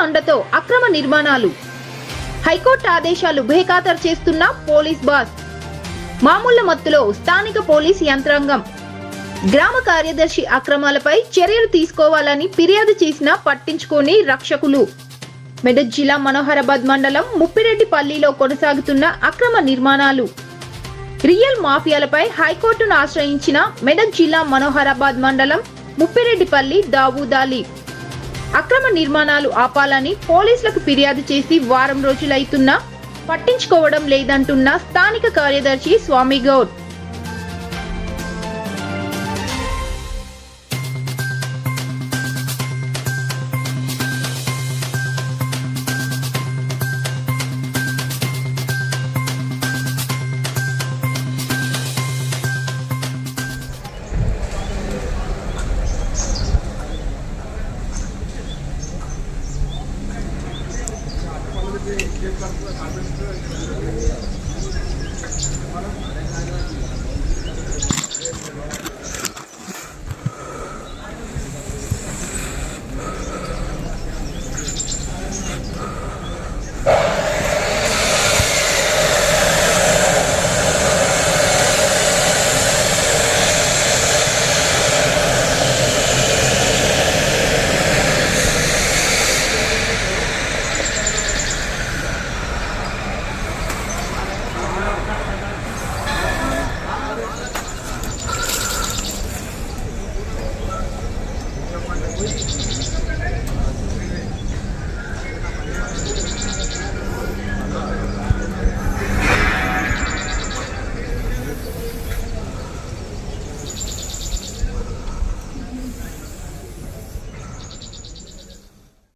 అండతో అక్రమ నిర్మాణాలు. హైకోర్టు ఆదేశాలు బేఖాతరు చేస్తున్న పోలీస్ బాస్. మామూళ్ల మత్తులో స్థానిక పోలీస్ యంత్రాంగం. గ్రామ కార్యదర్శి అక్రమాలపై చర్యలు తీసుకోవాలని ఫిర్యాదు చేసినా పట్టించుకోని రక్షకులు. మెదక్ జిల్లా మనోహరాబాద్ మండలం ముప్పిరెడ్డిపల్లిలో కొనసాగుతున్న అక్రమ నిర్మాణాలు. రియల్ మాఫియాలపై హైకోర్టును ఆశ్రయించిన మెదక్ జిల్లా మనోహరాబాద్ మండలం ముప్పిరెడ్డిపల్లి దావూదాలి. అక్రమ నిర్మాణాలు ఆపాలని పోలీసులకు ఫిర్యాదు చేసి వారం రోజులైతున్నా పట్టించుకోవడం లేదంటున్న స్థానిక కార్యదర్శి స్వామిగౌడ్.